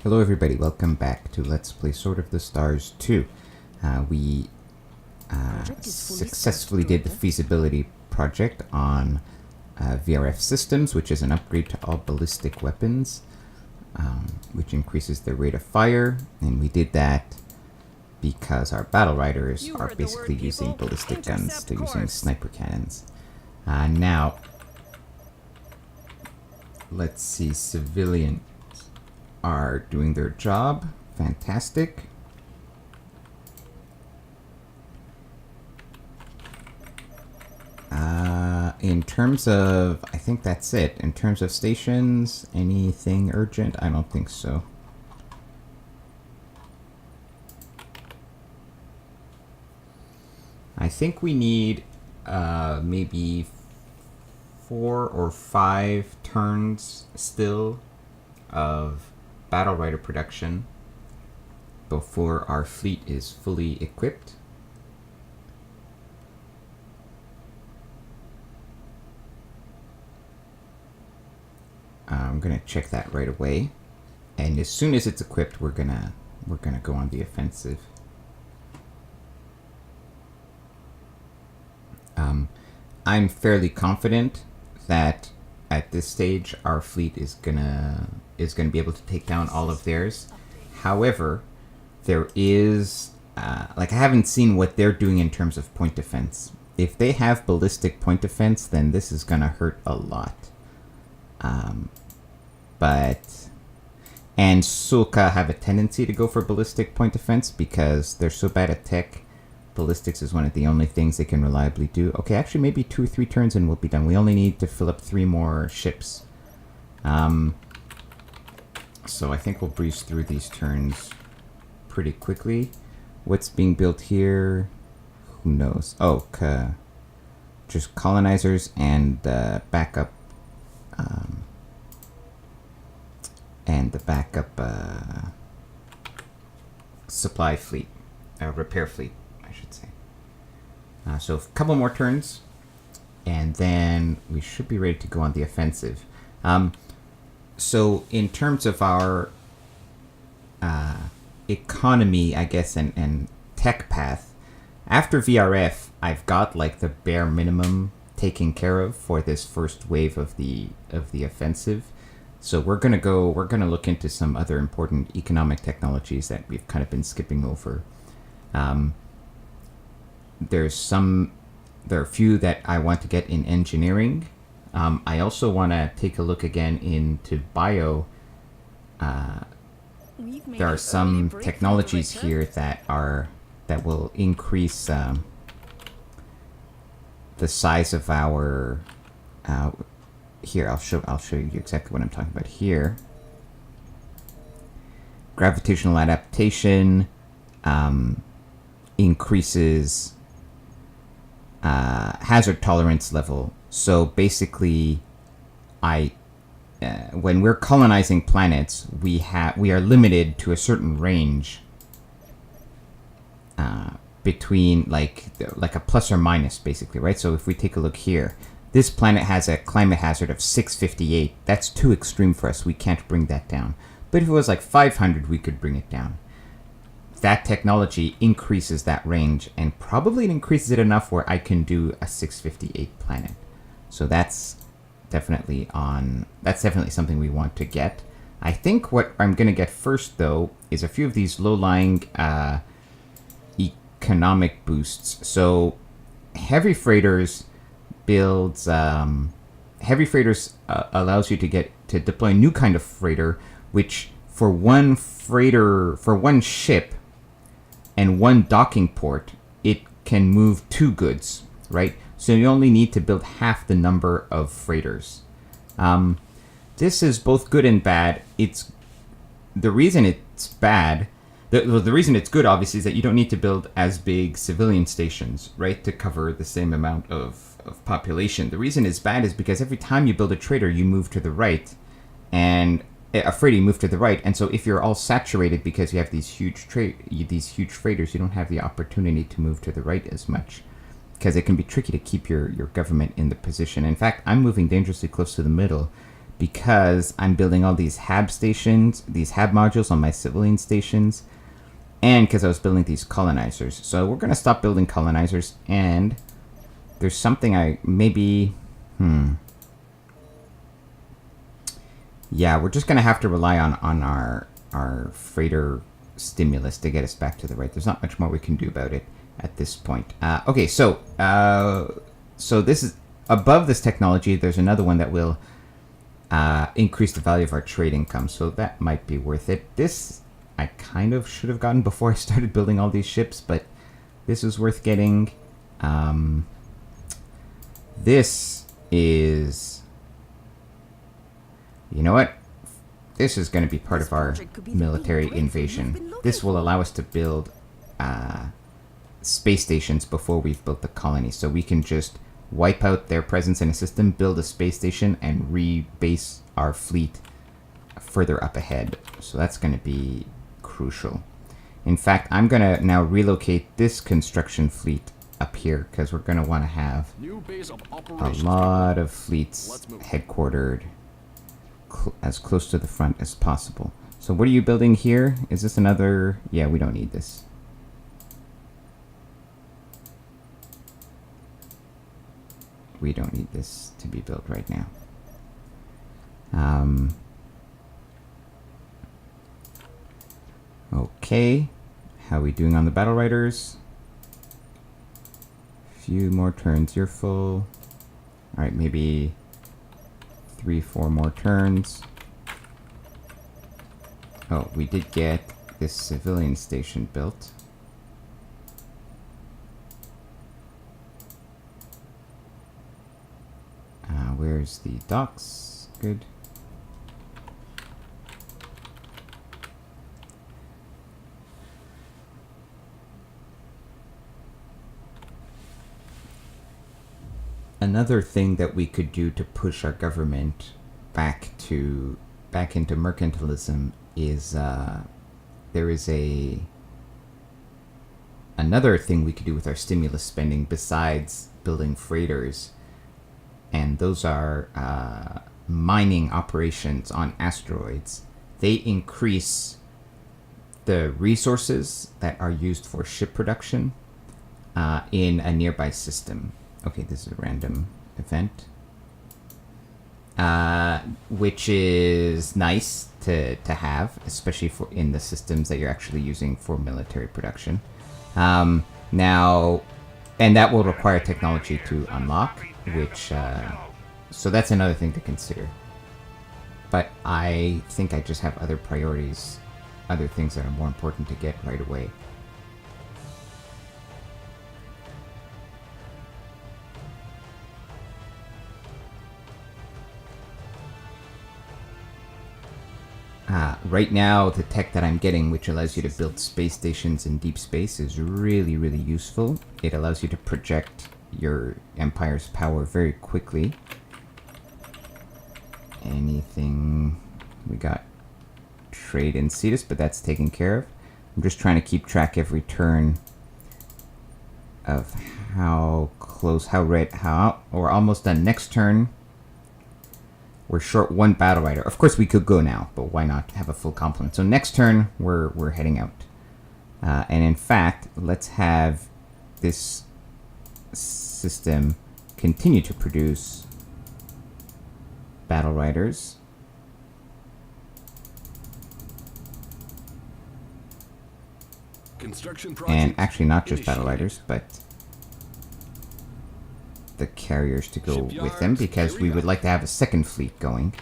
Hello everybody, welcome back to Let's Play Sword of the Stars 2. We successfully did the feasibility project on VRF systems, which is an upgrade to all ballistic weapons, which increases their rate of fire, and we did that because our battle riders are basically using ballistic guns. They're using sniper cannons. Now, let's see, civilian are doing their job. Fantastic. In terms of, I think that's it. In terms of stations, anything urgent? I don't think so. I think we need maybe 4 or 5 turns still of battle rider production before our fleet is fully equipped. I'm gonna check that right away, and as soon as it's equipped, we're gonna go on the offensive. I'm fairly confident that at this stage our fleet is gonna be able to take down all of theirs. However, there is like, I haven't seen what they're doing in terms of point defense. If they have ballistic point defense, then this is gonna hurt a lot. And Suul'ka have a tendency to go for ballistic point defense because they're so bad at tech. Ballistics is one of the only things they can reliably do. Okay, actually maybe 2 or 3 turns and we'll be done. We only need to fill up 3 more ships. So I think we'll breeze through these turns pretty quickly. What's being built here? Who knows? Oh, just colonizers and backup. And the backup supply fleet, repair fleet, I should say. So a couple more turns, and then we should be ready to go on the offensive. So in terms of our economy, I guess, and tech path, after VRF, I've got like the bare minimum taken care of for this first wave of the offensive. So we're gonna look into some other important economic technologies that we've kind of been skipping over. There are a few that I want to get in engineering. I also want to take a look again into bio. There are some technologies here that will increase the size of our. Here, I'll show you exactly what I'm talking about here. Gravitational adaptation increases hazard tolerance level. So basically, when we're colonizing planets, we are limited to a certain range between like a plus or minus, basically, right? So if we take a look here. This planet has a climate hazard of 658. That's too extreme for us. We can't bring that down. But if it was like 500, we could bring it down. That technology increases that range, and probably it increases it enough where I can do a 658 planet. So that's definitely something we want to get. I think what I'm going to get first, though, is a few of these low-lying economic boosts. So heavy freighters builds heavy freighters allows you to deploy a new kind of freighter, which for one ship and one docking port, it can move 2 goods, right? So you only need to build half the number of freighters. This is both good and bad. The reason it's bad. The reason it's good, obviously, is that you don't need to build as big civilian stations, right, to cover the same amount of population. The reason it's bad is because every time you build a trader, you move to the right, and a freighter, you move to the right. And so if you're all saturated because you have these huge freighters, you don't have the opportunity to move to the right as much, because it can be tricky to keep your government in the position. In fact, I'm moving dangerously close to the middle because I'm building all these HAB stations, these HAB modules on my civilian stations, and because I was building these colonizers. So we're going to stop building colonizers, and there's something I maybe... Yeah, we're just going to have to rely on our freighter stimulus to get us back to the right. There's not much more we can do about it at this point. Okay, so this is... Above this technology, there's another one that will increase the value of our trade income, so that might be worth it. This I kind of should have gotten before I started building all these ships, but this is worth getting. This is... You know what? This is going to be part of our military invasion. This will allow us to build space stations before we've built the colony, so we can just wipe out their presence in a system, build a space station, and rebase our fleet further up ahead. So that's going to be crucial. In fact, I'm going to now relocate this construction fleet up here, because we're going to want to have a lot of fleets headquartered as close to the front as possible. So what are you building here? Is this another... Yeah, we don't need this. We don't need this to be built right now. Okay. How are we doing on the battle riders? Few more turns. You're full. Alright, maybe 3-4 more turns. Oh, we did get this civilian station built. Where's the docks? Good. Another thing that we could do to push our government back into mercantilism is there is another thing we could do with our stimulus spending besides building freighters. And those are mining operations on asteroids. They increase the resources that are used for ship production in a nearby system. Okay, this is a random event. Which is nice to have, especially for in the systems that you're actually using for military production. Now, and that will require technology to unlock, which, so that's another thing to consider. But I think I just have other priorities, other things that are more important to get right away. Right now, the tech that I'm getting, which allows you to build space stations in deep space, is really, really useful. It allows you to project your empire's power very quickly. Anything... We got trade in Cetus, but that's taken care of. I'm just trying to keep track every turn of how close, or almost done. Next turn, we're short one battle rider. Of course, we could go now, but why not have a full complement? So next turn, we're heading out. And in fact, let's have this system continue to produce battle riders. And actually not just battle riders, but the carriers to go with them, because we would like to have a second fleet going.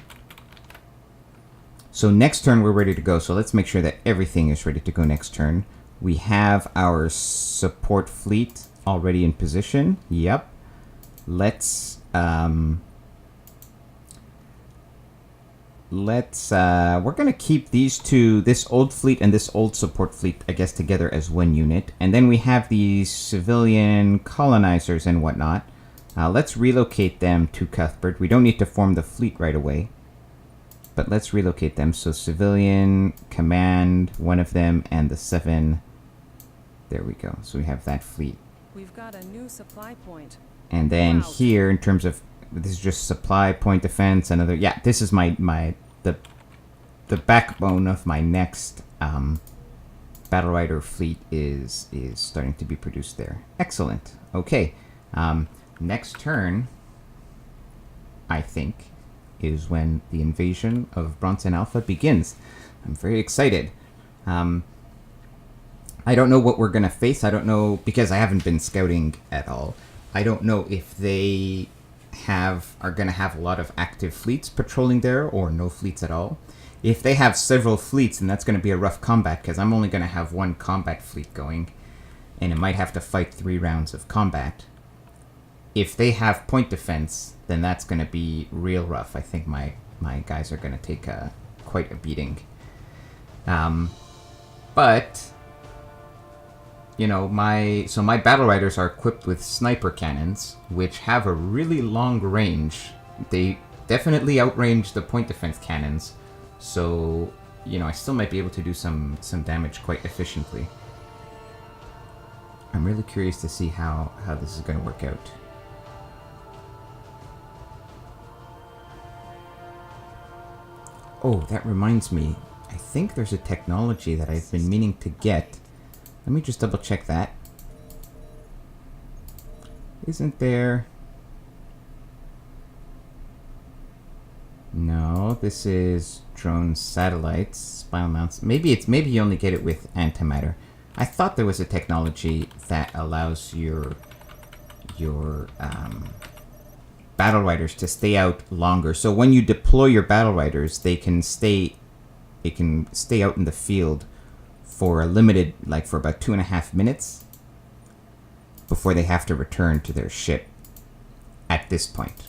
So next turn we're ready to go, so let's make sure that everything is ready to go next turn. We have our support fleet already in position. Yep. Let's we're gonna keep these two, this old fleet and this old support fleet, I guess, together as one unit. And then we have these civilian colonizers and whatnot. Let's relocate them to Cuthbert. We don't need to form the fleet right away, but let's relocate them. So civilian, command, one of them, and the 7. There we go. So we have that fleet. We've got a new supply point. And then here, in terms of this is just supply, point defense, another. Yeah, this is the backbone of my next battle rider fleet is starting to be produced there. Excellent. Okay. Next turn, I think, is when the invasion of Bronson Alpha begins. I'm very excited. I don't know what we're going to face. I don't know, because I haven't been scouting at all. I don't know if they are going to have a lot of active fleets patrolling there or no fleets at all. If they have several fleets, then that's going to be a rough combat, because I'm only going to have one combat fleet going, and it might have to fight 3 rounds of combat. If they have point defense, then that's going to be real rough. I think my guys are going to take quite a beating. But you know, my battle riders are equipped with sniper cannons, which have a really long range. They definitely outrange the point defense cannons, so you know, I still might be able to do some damage quite efficiently. I'm really curious to see how this is going to work out. Oh, that reminds me. I think there's a technology that I've been meaning to get. Let me just double check that. Isn't there... No, this is drone satellites, spinal mounts. Maybe you only get it with antimatter. I thought there was a technology that allows your battle riders to stay out longer. So when you deploy your battle riders, they can stay out in the field for a limited, like for about 2.5 minutes before they have to return to their ship at this point.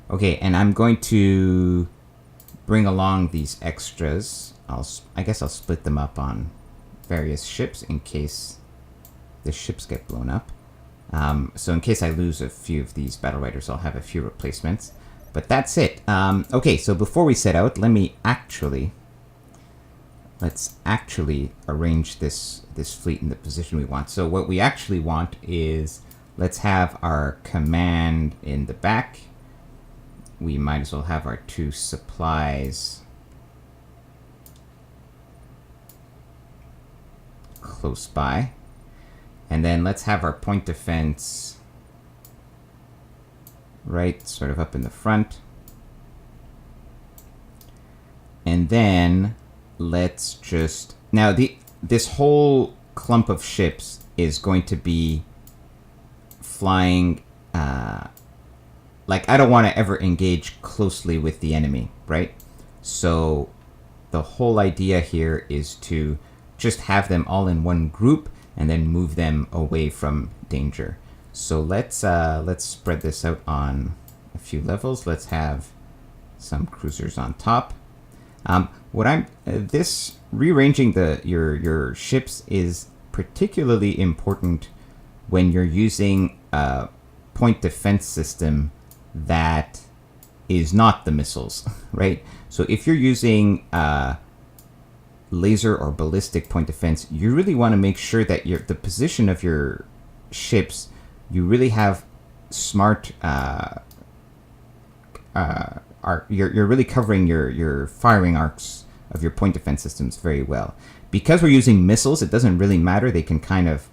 Okay, and I'm going to bring along these extras. I guess I'll split them up on various ships in case the ships get blown up. So in case I lose a few of these battle riders, I'll have a few replacements. But that's it. Okay, so before we set out, let's actually arrange this fleet in the position we want. So what we actually want is, let's have our command in the back. We might as well have our 2 supplies close by. And then let's have our point defense right sort of up in the front. And then let's just... Now, this whole clump of ships is going to be flying... like, I don't want to ever engage closely with the enemy, right? So the whole idea here is to just have them all in one group and then move them away from danger. So let's spread this out on a few levels. Let's have some cruisers on top. This rearranging your ships is particularly important when you're using a point defense system that is not the missiles, right? So if you're using laser or ballistic point defense, you really want to make sure that the position of your ships, you really have smart you're really covering your firing arcs of your point defense systems very well. Because we're using missiles, it doesn't really matter. They can kind of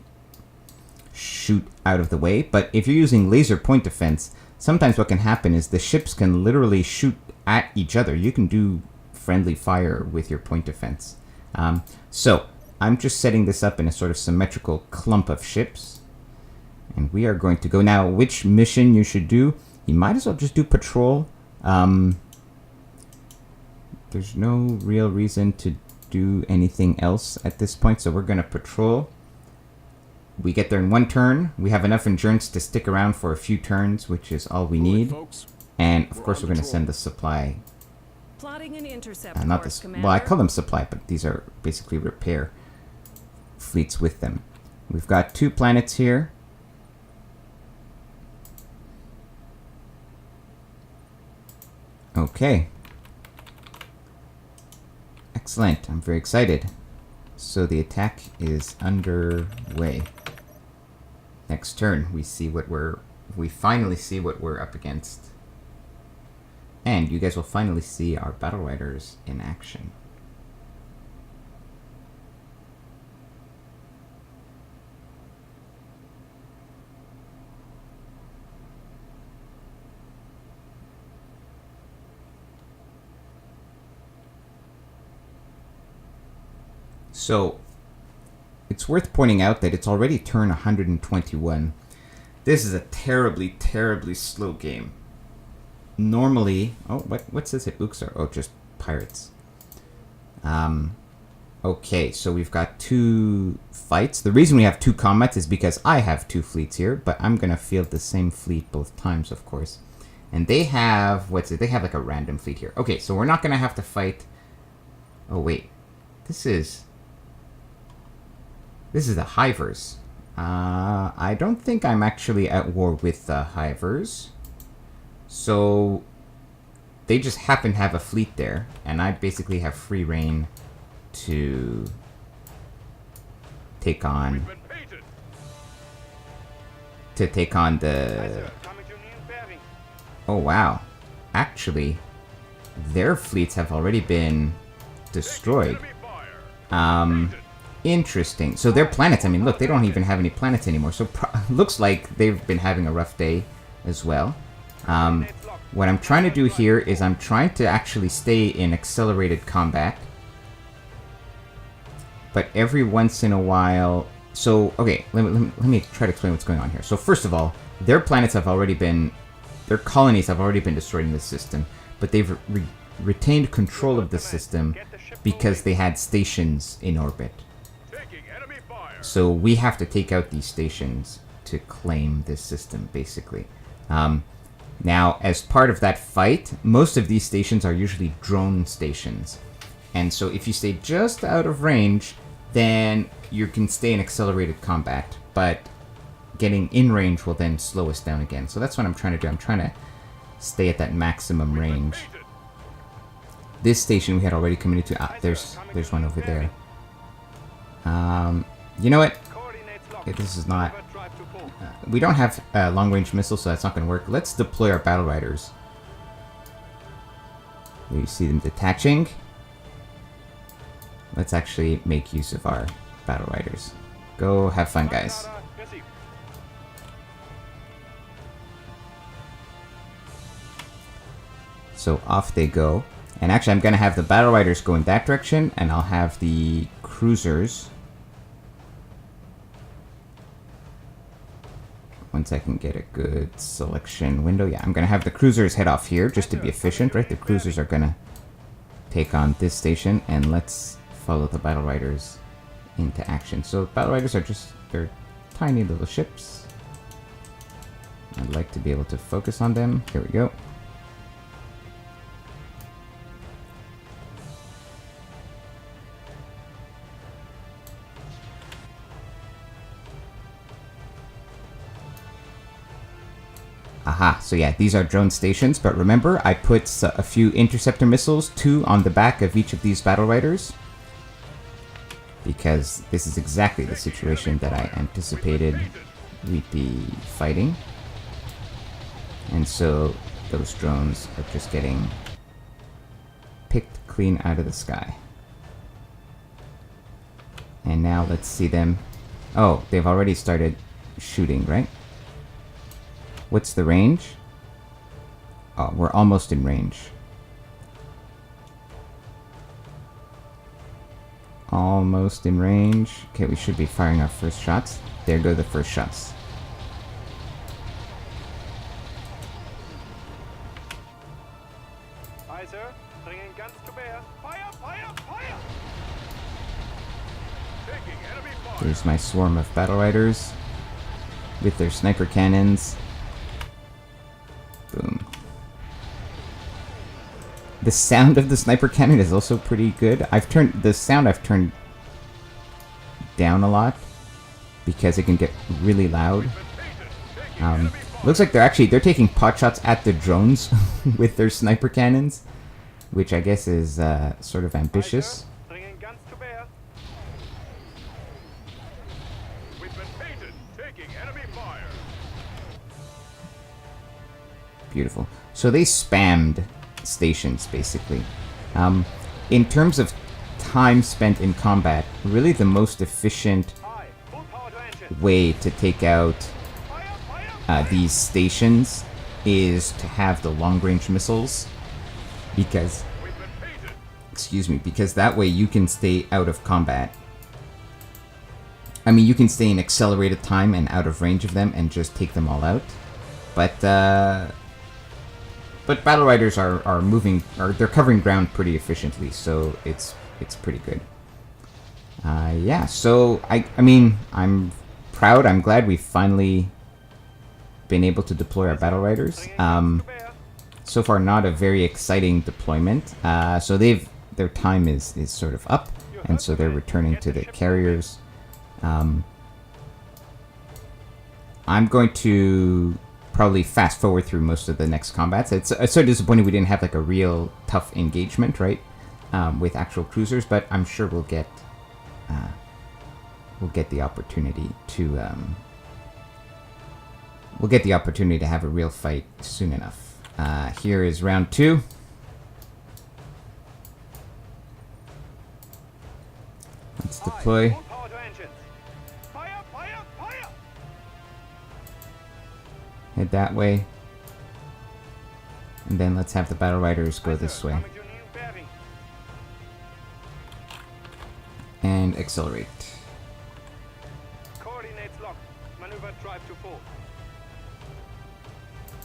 shoot out of the way. But if you're using laser point defense, sometimes what can happen is the ships can literally shoot at each other. You can do friendly fire with your point defense. So I'm just setting this up in a sort of symmetrical clump of ships. And we are going to go now. Which mission you should do? You might as well just do patrol. There's no real reason to do anything else at this point. So we're going to patrol. We get there in 1 turn. We have enough endurance to stick around for a few turns, which is all we need. And of course, we're going to send the supply. Plotting an intercept Not this. Well, I call them supply, but these are basically repair fleets with them. We've got 2 planets here. Okay. Excellent. I'm very excited. So the attack is underway. Next turn, we finally see what we're up against. And you guys will finally see our battle riders in action. So, it's worth pointing out that it's already turn 121. This is a terribly, terribly slow game. Normally, what's this at Uxar? Oh, just pirates. Okay, so we've got 2 fights. The reason we have 2 combats is because I have 2 fleets here, but I'm gonna field the same fleet both times, of course. And they have, they have like a random fleet here. Okay, so we're not gonna have to fight. Oh wait, this is the Hivers. I don't think I'm actually at war with the Hivers. So they just happen to have a fleet there, and I basically have free reign to take on the... Oh wow. Actually, their fleets have already been destroyed. Interesting. So their planets, I mean, look, they don't even have any planets anymore. So looks like they've been having a rough day as well. What I'm trying to do here is I'm trying to actually stay in accelerated combat. But every once in a while... So, okay, let me try to explain what's going on here. So first of all, their planets have already been... Their colonies have already been destroyed in this system. But they've retained control of the system because they had stations in orbit. So we have to take out these stations to claim this system, basically. Now, as part of that fight, most of these stations are usually drone stations. And so if you stay just out of range, then you can stay in accelerated combat. But getting in range will then slow us down again. So that's what I'm trying to do. I'm trying to stay at that maximum range. This station we had already committed to... Ah, there's one over there. You know what? This is not... we don't have long-range missiles, so that's not going to work. Let's deploy our battle riders. You see them detaching. Let's actually make use of our battle riders. Go have fun, guys. So off they go. And actually, I'm going to have the battle riders go in that direction, and I'll have the cruisers... Once I can get a good selection window. Yeah, I'm going to have the cruisers head off here just to be efficient, right? The cruisers are going to take on this station, and let's follow the battle riders into action. So battle riders are just, they're tiny little ships. I'd like to be able to focus on them. Here we go. Aha, so yeah, these are drone stations, but remember, I put a few interceptor missiles, 2 on the back of each of these battle riders. Because this is exactly the situation that I anticipated we'd be fighting. And so those drones are just getting picked clean out of the sky. And now let's see them. Oh, they've already started shooting, right? What's the range? Oh, we're almost in range. Almost in range. Okay, we should be firing our first shots. There go the first shots. Aye, sir. Bringing guns to bear. Fire! Fire! Fire! Taking enemy fire. There's my swarm of battle riders with their sniper cannons. Boom. The sound of the sniper cannon is also pretty good. I've turned down a lot because it can get really loud. Looks like they're taking pot shots at the drones with their sniper cannons, which I guess is sort of ambitious. Bringing guns to bear. We've been painted. Taking enemy fire. Beautiful. So they spammed stations, basically. In terms of time spent in combat, really the most efficient Aye, full power to engine. way to take out Fire, fire, these stations is to have the long-range missiles, because, We've been painted. excuse me, because that way you can stay out of combat. I mean, you can stay in accelerated time and out of range of them and just take them all out. But battle riders are moving, or they're covering ground pretty efficiently, so it's pretty good. Yeah, so I mean, I'm proud. I'm glad we've finally been able to deploy our battle riders. Bringing guns to bear. So far, not a very exciting deployment. So their time is sort of up, and so they're returning to the carriers. I'm going to probably fast forward through most of the next combats. It's so disappointing we didn't have like a real tough engagement, right, with actual cruisers. But I'm sure we'll get the opportunity to have a real fight soon enough. Here is round 2. Let's Aye, deploy. full power to engines. Fire, fire, fire. Head that way. And then let's have the battle riders go Aye, this sir. way. Coming to new bearing. And accelerate. Coordinates locked. Maneuver drive to full.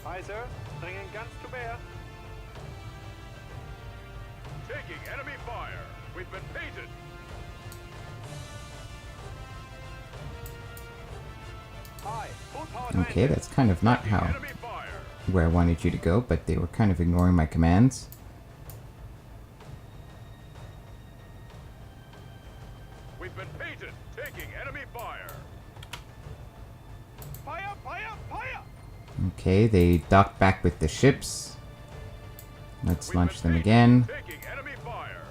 Aye, sir. Bringing guns to bear. Taking enemy fire. We've been painted. Aye, full power to Okay, engine. that's kind of not how Enemy fire. where I wanted you to go, but they were kind of ignoring my commands. We've been painted. Taking enemy fire. Fire, fire, fire. Okay, they docked back with the ships. Let's We've launch been them painted. again. Taking enemy fire.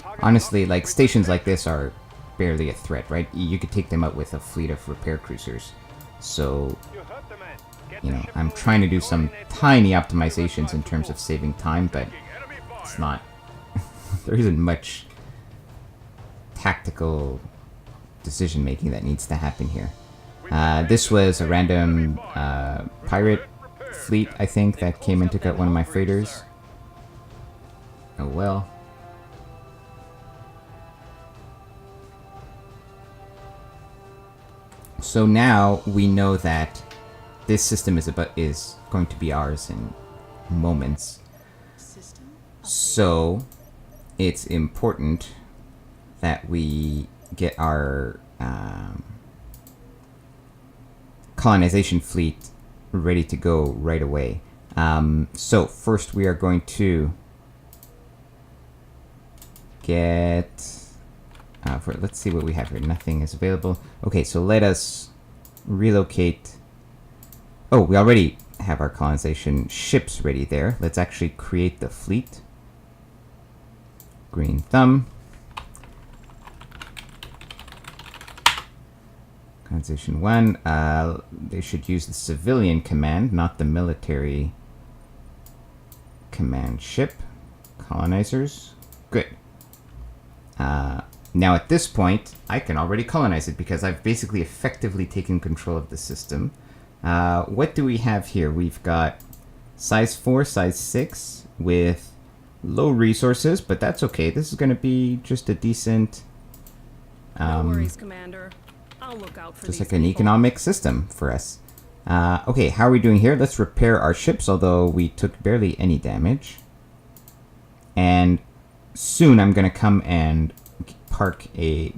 Target Honestly, locked. like We've stations been like this are barely a threat, right? You could take them out with a fleet of repair cruisers. So, painted. You heard the man. Get you the know, ship I'm moving. trying to do some Coordinates locked. tiny Maneuver optimizations drive in to terms full. of saving time, but Taking enemy fire. it's not. There isn't much tactical decision making that needs to happen here. This was a random pirate fleet, I think, that came and took out one of my freighters. Oh well. So now we know that this system is going to be ours in moments. So it's important that we get our colonization fleet ready to go right away. So first we are going to get let's see what we have here. Nothing is available. Okay, so let us relocate. Oh, we already have our colonization ships ready there. Let's actually create the fleet. Green thumb. Colonization 1. They should use the civilian command, not the military command ship. Colonizers. Good. Now at this point, I can already colonize it because I've basically effectively taken control of the system. What do we have here? We've got size 4, size 6 with low resources, but that's okay. This is going to be just a decent, No worries, Commander. I'll look out for just these like an people. economic system for us. Okay, how are we doing here? Let's repair our ships, although we took barely any damage. And soon I'm going to come and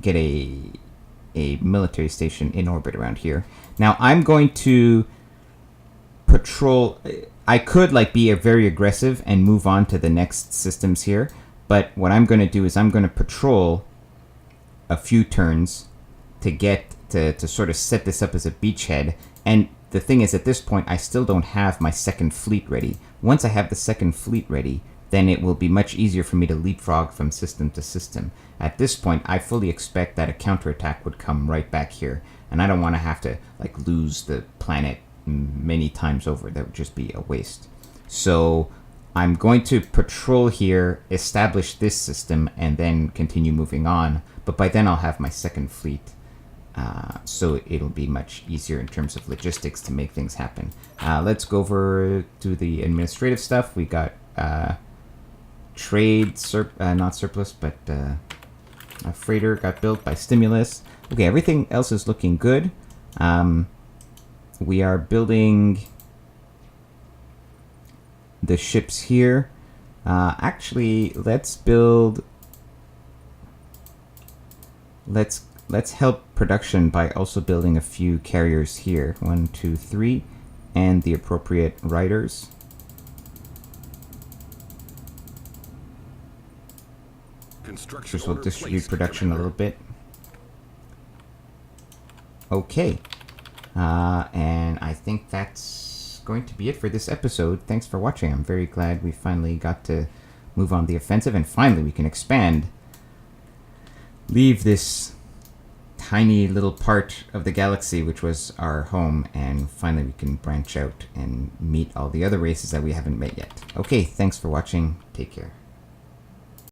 get a military station in orbit around here. Now I'm going to patrol. I could like be very aggressive and move on to the next systems here, but what I'm going to do is I'm going to patrol a few turns to get to sort of set this up as a beachhead. And the thing is, at this point I still don't have my second fleet ready. Once I have the second fleet ready, then it will be much easier for me to leapfrog from system to system. At this point, I fully expect that a counterattack would come right back here, and I don't want to have to like lose the planet many times over. That would just be a waste. So I'm going to patrol here, establish this system, and then continue moving on. But by then I'll have my second fleet. So it'll be much easier in terms of logistics to make things happen. Let's go over to the administrative stuff. We got trade, not surplus, but a freighter got built by stimulus. Okay, everything else is looking good. We are building the ships here. Actually, let's build... Let's help production by also building a few carriers here. 1, 2, 3, and the appropriate riders. Construction This will order distribute placed, production a Commander. little bit. Okay. And I think that's going to be it for this episode. Thanks for watching. I'm very glad we finally got to move on the offensive, and finally we can expand. Leave this tiny little part of the galaxy which was our home, and finally we can branch out and meet all the other races that we haven't met yet. Okay, thanks for watching. Take care.